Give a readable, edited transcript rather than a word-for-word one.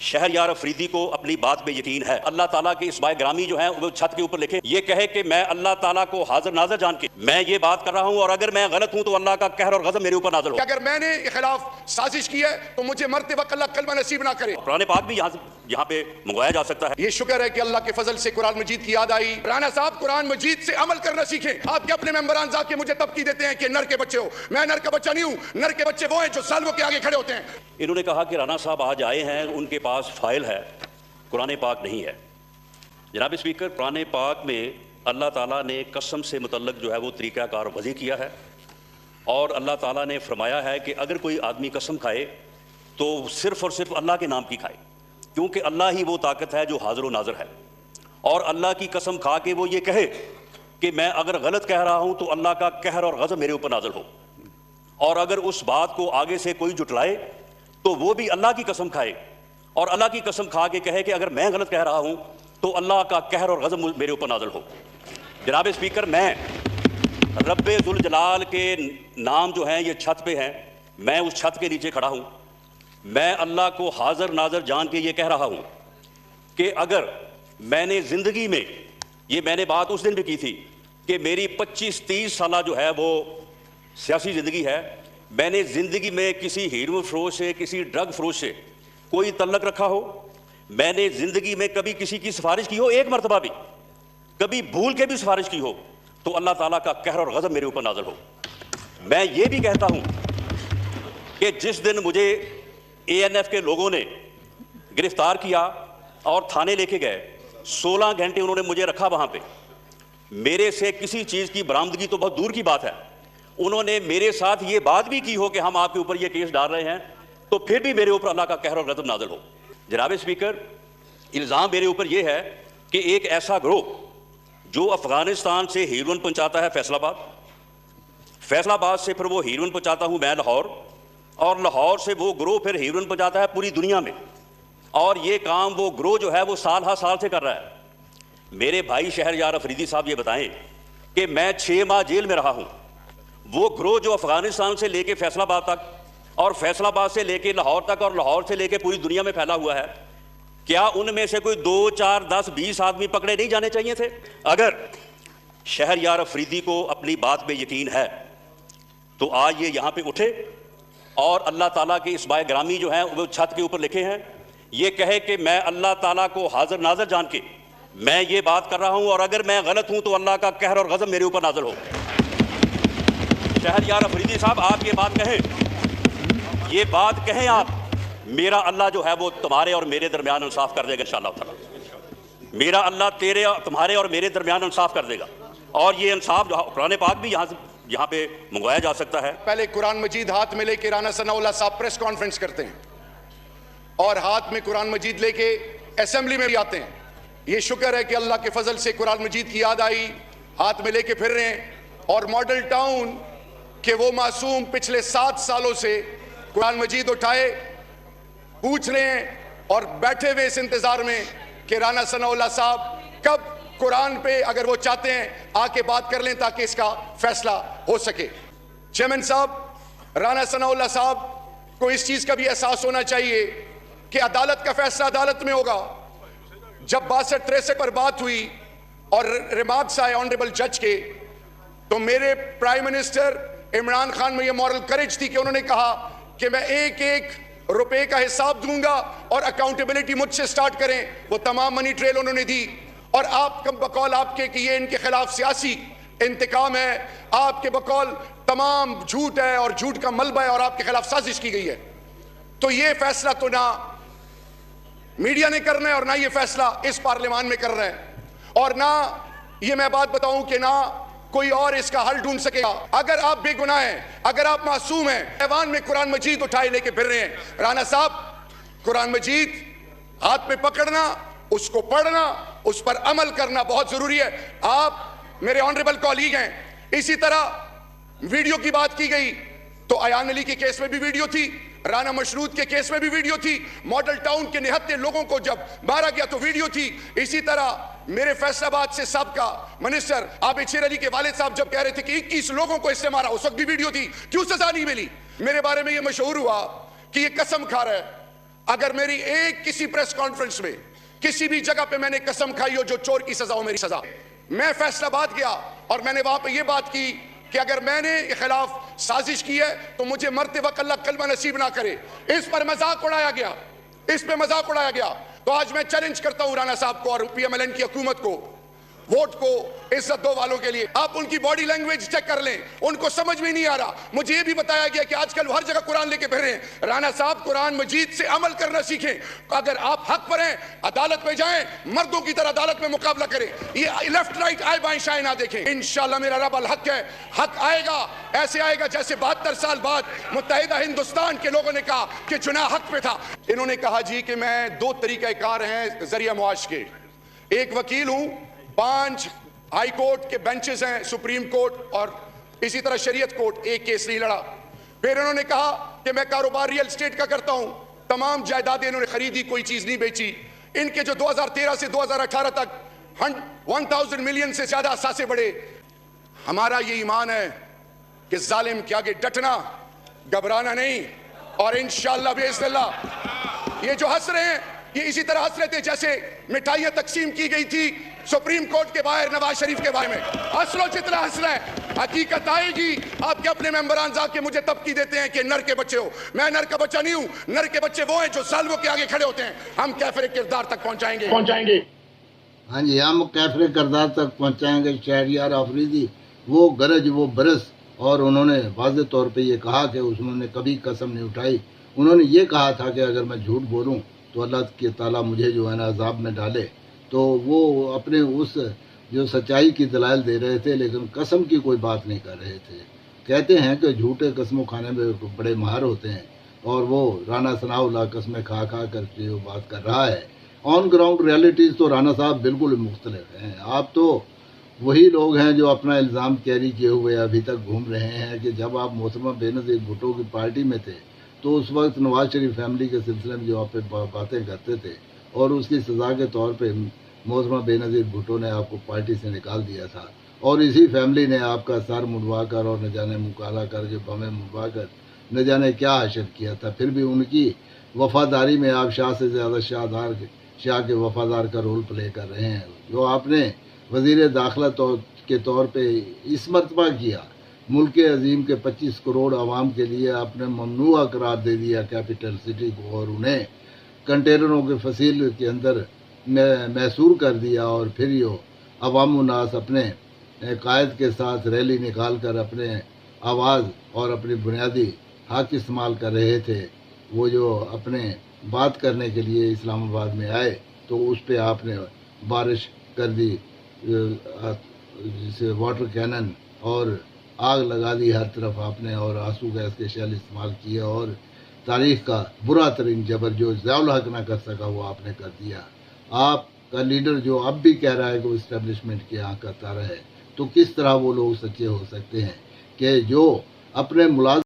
शहरयार अफरीदी को अपनी बात पे यकीन है। अल्लाह ताला के इस बायग्रामी जो है वो छत के ऊपर लिखे, ये कहे कि मैं अल्लाह ताला को हाजिर नाजर जान के मैं ये बात कर रहा हूँ और अगर मैं गलत हूँ तो अल्लाह का कहर और गज़ब मेरे ऊपर नाज़िल हो। अगर मैंने खिलाफ साजिश की है तो मुझे मरते वक्त अल्लाह कलमा नसीब ना करे। कुरान पाक भी यहाँ पे मंगवाया जा सकता है। ये शुक्र है कि अल्लाह के फजल से कुरान मजीद की याद आई। राना साहब कुरान मजीद से अमल करना सीखें। आपके अपने मेंबरान जाके मुझे तबकी देते हैं कि नर के बच्चे हो, मैं नर का बच्चा नहीं हूँ। नर के बच्चे वो हैं जो सालों के आगे खड़े होते हैं। इन्होंने कहा कि राना साहब आज आए हैं, उनके पास फाइल है, कुरान पाक नहीं है। जनाब स्पीकर, कुरान पाक में अल्लाह ताला ने कसम से मुतल्लक जो है वो तरीक़ाकार वज़ी किया है और अल्लाह ताला ने फरमाया है कि अगर कोई आदमी कसम खाए तो सिर्फ़ और सिर्फ अल्लाह के नाम की खाए, क्योंकि अल्लाह ही वो ताकत है जो हाज़िर व नाज़िर है। और अल्लाह की कसम खा के वो ये कहे कि मैं अगर गलत कह रहा हूँ तो अल्लाह का कहर और गज़ब मेरे ऊपर नाज़िल हो, और अगर उस बात को आगे से कोई जुटलाए तो वो भी अल्लाह की कसम खाए और अल्लाह की कसम खा के कहे कि अगर मैं गलत कह रहा हूँ तो अल्लाह का कहर और गज़ब मेरे ऊपर नाज़िल हो। जनाब स्पीकर, मैं रब्बे जुल जलाल के नाम जो हैं ये छत पे हैं, मैं उस छत के नीचे खड़ा हूँ। मैं अल्लाह को हाज़िर नाज़िर जान के ये कह रहा हूँ कि अगर मैंने ज़िंदगी में, ये मैंने बात उस दिन भी की थी कि मेरी 25-30 साल जो है वो सियासी ज़िंदगी है, मैंने ज़िंदगी में किसी हीरोइन फरोश से, किसी ड्रग फरोश से कोई तल्लक रखा हो, मैंने ज़िंदगी में कभी किसी की सिफारिश की हो, एक मरतबा भी, कभी भूल के भी सिफारिश की हो, तो अल्लाह ताला का कहर और गज़ब मेरे ऊपर नाज़िल हो। मैं ये भी कहता हूँ कि जिस दिन मुझे ANF के लोगों ने गिरफ्तार किया और थाने लेके गए, 16 घंटे उन्होंने मुझे रखा वहाँ पे, मेरे से किसी चीज़ की बरामदगी तो बहुत दूर की बात है, उन्होंने मेरे साथ ये बात भी की हो कि हम आपके ऊपर ये केस डाल रहे हैं, तो फिर भी मेरे ऊपर अल्लाह का कहर और गज़ब नाज़िल हो। जनाब स्पीकर, इल्ज़ाम मेरे ऊपर ये है कि एक ऐसा ग्रोह जो अफ़गानिस्तान से हीरोइन पहुँचाता है फैसलाबाद, फैसलाबाद से फिर वो हीरोइन पहुँचाता हूँ मैं लाहौर, और लाहौर से वो ग्रोह फिर हीरोइन पहुँचाता है पूरी दुनिया में, और ये काम वो ग्रोह जो है वो साल हर साल से कर रहा है। मेरे भाई शहरयार अफरीदी साहब ये बताएं कि मैं 6 माह जेल में रहा हूँ। वो ग्रोह जो अफ़गानिस्तान से लेके फैसलाबाद तक और फैसलाबाद से लेके लाहौर तक और लाहौर से लेके पूरी दुनिया में फैला हुआ है, क्या उनमें से कोई 2, 4, 10, 20 आदमी पकड़े नहीं जाने चाहिए थे? अगर शहरयार अफरीदी को अपनी बात पे यकीन है तो आज ये यहाँ पे उठे और अल्लाह ताला के इस बायग्रामी जो है वो छत के ऊपर लिखे हैं, ये कहे कि मैं अल्लाह ताला को हाजिर नाजर जान के मैं ये बात कर रहा हूँ और अगर मैं गलत हूँ तो अल्लाह का कहर और गज़ब मेरे ऊपर नाज़िल हो। शहरयार अफरीदी साहब, आप ये बात कहें, ये बात कहें आप, मेरा अल्लाह जो है वो तुम्हारे और मेरे दरमियान इंसाफ कर देगा इंशाअल्लाह ताला। मेरा अल्लाह तुम्हारे और मेरे दरमियान इंसाफ कर देगा, और ये इंसाफ जो कुरान पाक भी यहाँ पे मंगवाया जा सकता है। पहले कुरान मजीद हाथ में लेके राना सनाउल्लाह साहब प्रेस कॉन्फ्रेंस करते हैं और हाथ में कुरान मजीद लेके असेंबली में भी आते हैं। ये शुक्र है कि अल्लाह के फजल से कुरान मजीद की याद आई, हाथ में लेके फिर रहे हैं, और मॉडल टाउन के वो मासूम पिछले 7 सालों से कुरान मजीद उठाए पूछ रहे हैं और बैठे हुए इस इंतजार में कि राना सनाउल्लाह साहब कब कुरान पे, अगर वो चाहते हैं, आके बात कर लें ताकि इसका फैसला हो सके। चेयरमैन साहब, राना सनाउल्लाह साहब को इस चीज का भी एहसास होना चाहिए कि अदालत का फैसला अदालत में होगा। जब 62-63 पर बात हुई और रिमार्क्स आए ऑनरेबल जज के, तो मेरे प्राइम मिनिस्टर इमरान खान में यह मॉरल करेज थी कि उन्होंने कहा कि मैं एक एक रुपए का हिसाब दूंगा और अकाउंटेबिलिटी मुझसे स्टार्ट करें। वो तमाम मनी ट्रेल उन्होंने दी, और आप बकौल आपके कि ये इनके खिलाफ सियासी इंतकाम है, आपके बकौल तमाम झूठ है और झूठ का मलबा है और आपके खिलाफ साजिश की गई है। तो ये फैसला तो ना मीडिया ने करना है और ना ये फैसला इस पार्लियामान में कर रहा है, और ना ये मैं बात बताऊं कि ना कोई और इसका हल ढूंढ सकेगा। अगर आप बेगुनाह हैं, अगर आप मासूम हैं, ऐवान में कुरान मजीद उठाए लेके फिर रहे हैं, राना साहब, कुरान मजीद हाथ में पकड़ना, उसको पढ़ना, उस पर अमल करना बहुत जरूरी है। आप मेरे ऑनरेबल कॉलीग हैं। इसी तरह वीडियो की बात की गई तो अयान अली के केस में भी वीडियो थी, राना मशरूद के केस में भी वीडियो थी, मॉडल टाउन के 79 लोगों को जब मारा गया तो वीडियो थी। इसी तरह मेरे फैसलाबाद से सबका मिनिस्टर आबिद शेर अली के वालिद साहब जब कह रहे थे कि 21 लोगों को इससे मारा, उस वक्त भी वीडियो थी। क्यों सजा नहीं मिली? मेरे बारे में यह मशहूर हुआ कि यह कसम खा रहा है, अगर मेरी एक किसी प्रेस कॉन्फ्रेंस में किसी भी जगह पे मैंने कसम खाई हो जो चोर की सजा हो मेरी सजा, मैं फैसलाबाद गया और मैंने वहां पे ये बात की कि अगर मैंने ये खिलाफ साजिश की है तो मुझे मरते वक्त अल्लाह कलमा नसीब ना करे। इस पर मजाक उड़ाया गया, इस पे मजाक उड़ाया गया। तो आज मैं चैलेंज करता हूं राणा साहब को और पीएमएलएन की हुकूमत को, वोट को इज्जत दो वालों के लिए आप उनकी बॉडी लैंग्वेज चेक कर लें, उनको समझ में नहीं आ रहा। मुझे ये भी बताया गया कि आजकल हर जगह कुरान लेके फिर रहे हैं। राणा साहब कुरान मजीद से अमल करना सीखें। अगर आप हक पर हैं अदालत में जाएं, मर्दों की तरह अदालत में मुकाबला करें, ये लेफ्ट राइट आए बाएं शाएं ना देखें। इंशाल्लाह मेरा रब अल हक है, हक आएगा, ऐसे आएगा जैसे 72 साल बाद मुत्तहिदा हिंदुस्तान के लोगों ने कहा कि चुनाव हक पे था। इन्होंने कहा जी कि मैं 2 तरीक़ाकार हैं जरिया मुआश के, एक वकील हूं, 5 हाई कोर्ट के बेंचेस हैं, सुप्रीम कोर्ट और इसी तरह शरीयत कोर्ट, एक केस नहीं लड़ा। फिर उन्होंने कहा कि मैं कारोबार रियल एस्टेट का करता हूं, तमाम जायदादें इन्होंने खरीदी, कोई चीज नहीं बेची। इनके जो 2013 से 2018 तक 1000 मिलियन से ज्यादा असासे बढ़े। हमारा ये ईमान है कि जालिम के आगे डटना, घबराना नहीं, और इंशाअल्लाह बिइज़्निल्लाह ये जो हंस रहे हैं ये इसी तरह हंस रहे थे जैसे मिठाइयां तकसीम की गई थी सुप्रीम कोर्ट के बाहर नवाज शरीफ के बारे में। हंस लो जितना हंस रहे हैं, हकीकत आएगी। आपके अपने मेंबरान जाके मुझे तबकी देते हैं कि नर के बच्चे हो, मैं नर का बच्चा नहीं हूं। नर के बच्चे वो हैं जो सालों के आगे खड़े होते हैं। हम कैफरे किरदार तक पहुंचाएंगे। हाँ जी, हम कैफरे किरदार तक पहुंचाएंगे। शहरियार आफरीदी वो गरज वो बरस। और उन्होंने वाज़े तौर पे ये कहा कि उन्होंने कभी कसम नहीं उठाई। उन्होंने ये कहा था कि अगर मैं झूठ बोलूं तो अल्लाह के ताला मुझे जो है ना अजाब में डाले। तो वो अपने उस जो सच्चाई की दलाइल दे रहे थे, लेकिन कसम की कोई बात नहीं कर रहे थे। कहते हैं कि झूठे कसमों खाने में बड़े माहिर होते हैं, और वो राना सनाउल्लाह कसमें खा खा कर जो बात कर रहा है। ऑन ग्राउंड रियलिटीज़ तो राना साहब बिल्कुल मुख्तलिफ हैं। आप तो वही लोग हैं जो अपना इल्ज़ाम कैरी किए हुए अभी तक घूम रहे हैं कि जब आप मोहतरमा बेनज़ीर भुट्टो की पार्टी में थे तो उस वक्त नवाज शरीफ फैमिली के सिलसिले में जो आप बातें करते थे, और उसकी सज़ा के तौर पे मोहतरमा बेनज़ीर भुट्टो ने आपको पार्टी से निकाल दिया था, और इसी फैमिली ने आपका सर मुड़वा कर और न जाने मुकाला करके बमें मुड़वा कर न जाने क्या हासिल किया था। फिर भी उनकी वफादारी में आप शाह से ज़्यादा शाह के वफादार का रोल प्ले कर रहे हैं। जो आपने वज़ीर दाखिला के तौर पे इस मरतबा किया, मुल्क अजीम के 25 करोड़ आवाम के लिए आपने ममनुआ करार दे दिया कैपिटल सिटी को, और उन्हें कंटेनरों के फसील के अंदर मैसूर कर दिया। और फिर यो अवाम उन्नास अपने कायद के साथ रैली निकाल कर अपने आवाज़ और अपनी बुनियादी हक इस्तेमाल कर रहे थे। वो जो अपने बात करने के लिए इस्लामाबाद में आए तो उस पर आपने बारिश कर दी, जिसे वाटर कैनन और आग लगा दी हर तरफ आपने, और आंसू गैस के शेल इस्तेमाल किए, और तारीख़ का बुरा तरीन जबर जो ज़ियाउल हक ना कर सका वो आपने कर दिया। आपका लीडर जो अब भी कह रहा है कि वो इस्टेब्लिशमेंट के यहाँ करता रहे, तो किस तरह वो लोग सच्चे हो सकते हैं कि जो अपने मुलाजिम